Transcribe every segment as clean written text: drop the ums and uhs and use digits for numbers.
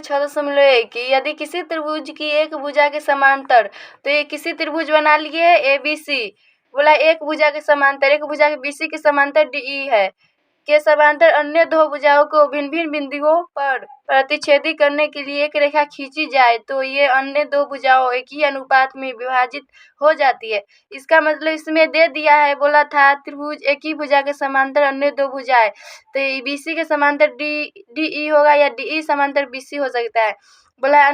6.1 कि यदि किसी त्रिभुज की एक भुजा के समांतर, तो ये किसी त्रिभुज बना लिए है ABC, बोला एक भुजा के समांतर, एक भुजा के BC के समांतर DE है, के समांतर अन्य दो भुजाओं को भिन्न भिन्न बिंदुओं पर प्रतिच्छेदी करने के लिए एक रेखा खींची जाए तो ये अन्य दो भुजाओं एक ही अनुपात में विभाजित हो जाती है। इसका मतलब इसमें दे दिया है, बोला था त्रिभुज एक ही भुजा के समांतर अन्य दो भुजाएं, तो BC के समांतर DE होगा या DE समांतर BC हो सकता है। बोला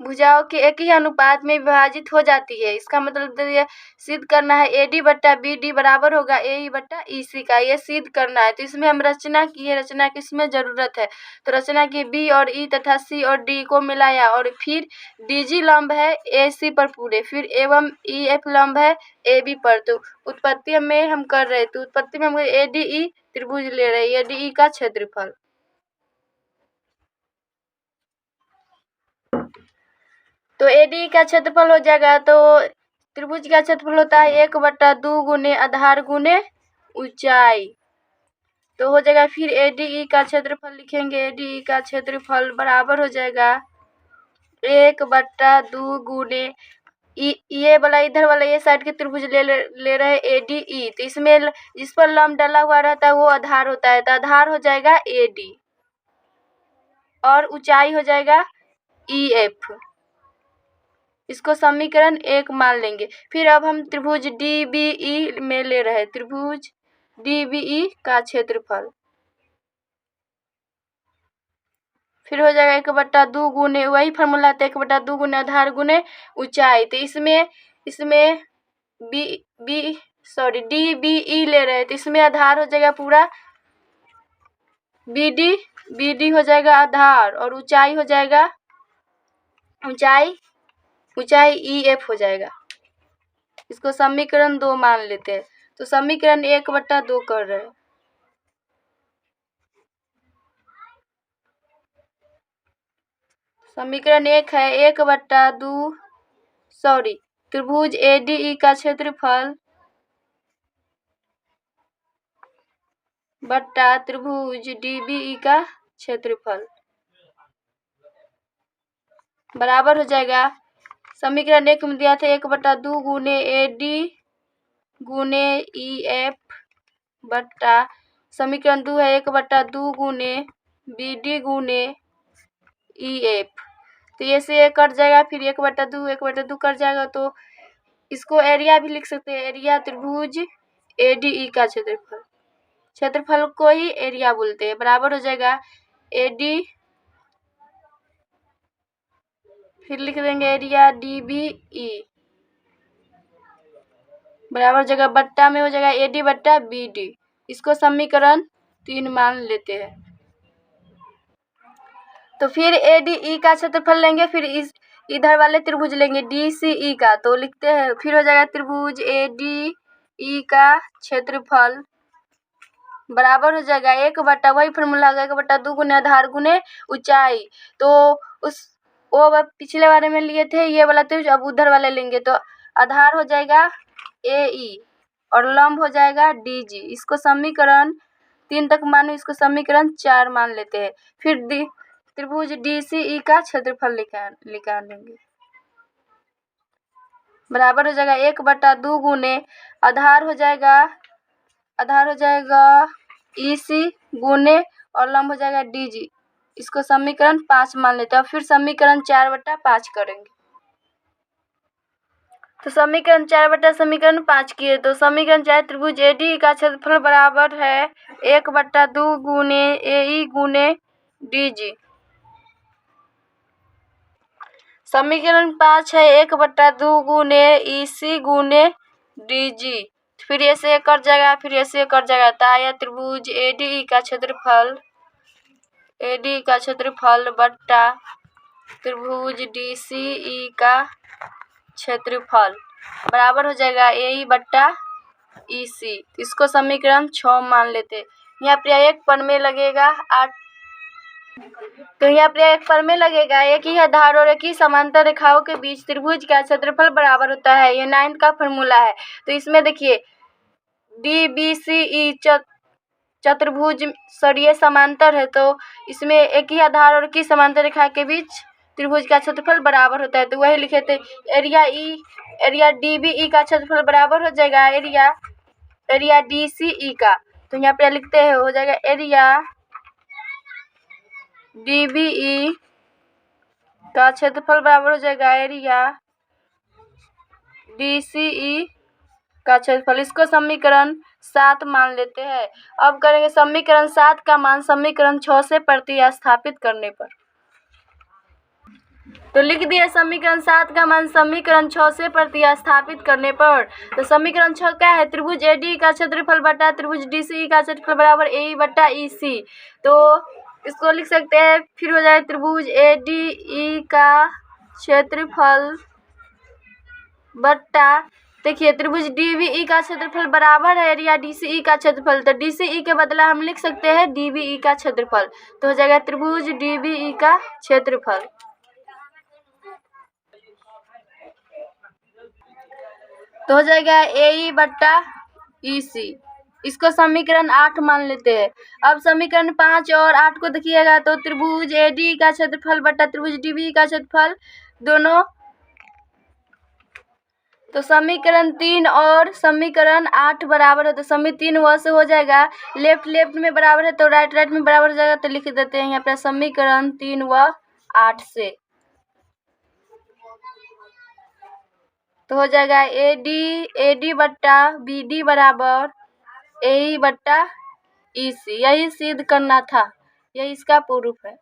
भुजाओं के एक ही अनुपात में विभाजित हो जाती है। इसका मतलब ये सिद्ध करना है AD बट्टा BD बराबर होगा AE बट्टा EC का, ये सिद्ध करना है। तो इसमें हम रचना की है, रचना की इसमें जरूरत है, तो रचना की B और E तथा C और D को मिलाया और फिर DG लंब है AC पर पूरे, फिर एवं EF लंब है AB पर। तो उत्पत्ति में हम कर रहे, तो उत्पत्ति में हम ADE त्रिभुज ले रहे हैं, ADE का क्षेत्रफल। तो ADE का क्षेत्रफल हो जाएगा, तो त्रिभुज का क्षेत्रफल होता है 1/2 गुने आधार गुने ऊंचाई, तो हो जाएगा फिर ADE का क्षेत्रफल लिखेंगे, ADE का क्षेत्रफल बराबर हो जाएगा 1/2 गुने ये वाला इधर वाला ये साइड के त्रिभुज ले रहे ADE, तो इसमें जिस पर लंब डला हुआ रहता है वो आधार होता है, तो आधार हो जाएगा AD और ऊंचाई हो जाएगा EF। इसको समीकरण 1 मान लेंगे। फिर अब हम त्रिभुज DBE में ले रहे हैं, त्रिभुज DBE का क्षेत्रफल फिर हो जाएगा 1/2 गुने, वही फॉर्मूला था 1/2 गुने आधार गुने ऊंचाई। तो इसमें DBE ले रहे हैं, तो इसमें आधार हो जाएगा पूरा BD हो जाएगा आधार और ऊंचाई हो जाएगा ऊंचाई EF हो जाएगा। इसको समीकरण 2 मान लेते हैं, तो समीकरण 1/2 कर रहे हैं। समीकरण 1 है 1/2 त्रिभुज ADE का क्षेत्रफल बट्टा त्रिभुज DBE का क्षेत्रफल बराबर हो जाएगा। समीकरण 1 में दिया था 1/2 गुने AD गुने EF बट्टा समीकरण 2 है 1/2 गुने BD गुने EF, तो ये से कट जाएगा, फिर 1/2 कट जाएगा, तो इसको एरिया भी लिख सकते हैं, एरिया त्रिभुज ADE का क्षेत्रफल को ही एरिया बोलते हैं, बराबर हो जाएगा AD, फिर लिख देंगे एरिया DBE बराबर हो जाएगा बट्टा में हो जाएगा AD बट्टा BD। इसको समीकरण 3 मान लेते हैं। तो फिर ADE का क्षेत्रफल लेंगे, फिर इधर वाले त्रिभुज लेंगे DCE का, तो लिखते हैं फिर हो जाएगा त्रिभुज ADE का क्षेत्रफल बराबर हो जाएगा 1/, वही फॉर्मूला होगा 1/2 गुने आधार गुने ऊंचाई। तो वो पिछले बारे में लिए थे ये वाला त्रिभुज, अब उधर वाले लेंगे, तो आधार हो जाएगा AE और लंब हो जाएगा DG। इसको समीकरण 3 तक मानो, इसको समीकरण 4 मान लेते हैं। फिर त्रिभुज DCE का क्षेत्रफल निकाल लेंगे, बराबर हो जाएगा 1/2 गुने आधार हो जाएगा EC गुने और लंब हो जाएगा DG। इसको समीकरण 5 मान लेते हैं। फिर समीकरण 4/5 करेंगे, तो समीकरण 4 समीकरण 5 किए, तो समीकरण 4 त्रिभुज ADE का क्षेत्रफल बराबर है 1/2 गुने AE गुने DG। समीकरण 5 है 1/2 गुने EC गुने DG, फिर ऐसे कट जाएगा, फिर ऐसे कट जाएगा, तो आया त्रिभुज ADE का क्षेत्रफल बट्टा त्रिभुज DCE का क्षेत्रफल बराबर हो जाएगा AE बट्टा EC। इसको समीकरण 6 मान लेते। यहाँ पर एक पद में लगेगा 8, तो यहाँ पर एक पद में लगेगा एक ही आधार और एक ही समांतर रेखाओं के बीच त्रिभुज का क्षेत्रफल बराबर होता है, ये 9th का फॉर्मूला है। तो इसमें देखिए DBCE चतुर्भुज सरिये समांतर है, तो इसमें एक ही आधार और की समांतर रेखा के बीच त्रिभुज का क्षेत्रफल बराबर होता है। तो वही लिखे थे, एरिया DBE का क्षेत्रफल बराबर हो जाएगा एरिया DCE का। तो यहाँ पे लिखते हैं, हो जाएगा एरिया DBE का क्षेत्रफल बराबर हो जाएगा एरिया DCE का क्षेत्रफल। इसको समीकरण 7 मान लेते हैं। अब करेंगे समीकरण 7 का मान समीकरण 6 से प्रतिस्थापित करने पर। तो लिख दिया समीकरण 7 का मान समीकरण 6 से प्रतिस्थापित करने पर। तो समीकरण 6 क्या है, त्रिभुज AD का क्षेत्रफल बटा त्रिभुज DCE का क्षेत्रफल बराबर AE बटा EC। तो इसको लिख सकते हैं, फिर हो जाए त्रिभुज ADE का क्षेत्रफल बटा, देखिए त्रिभुज DBE का क्षेत्रफल बराबर है एरिया DCE का क्षेत्रफल। तो DCE के बदला हम लिख सकते हैं DBE का क्षेत्रफल। तो हो जाएगा त्रिभुज DBE का क्षेत्रफल। तो हो जाएगा AE बट्टा EC। इसको समीकरण 8 मान लेते हैं। अब समीकरण 5 और 8 को देखिएगा, तो त्रिभुज AD का क्षेत्रफल बट्टा त्रिभुज DBE का क्षेत्रफल दोनों, तो समीकरण 3 और समीकरण 8 बराबर है। तो समी 3 व से हो जाएगा, लेफ्ट में बराबर है तो राइट में बराबर हो जाएगा। तो लिख देते हैं यहाँ पे समीकरण 3 व 8 से। तो हो जाएगा AD बट्टा BD बराबर AE बट्टा EC। यही सिद्ध करना था, यही इसका प्रूफ है।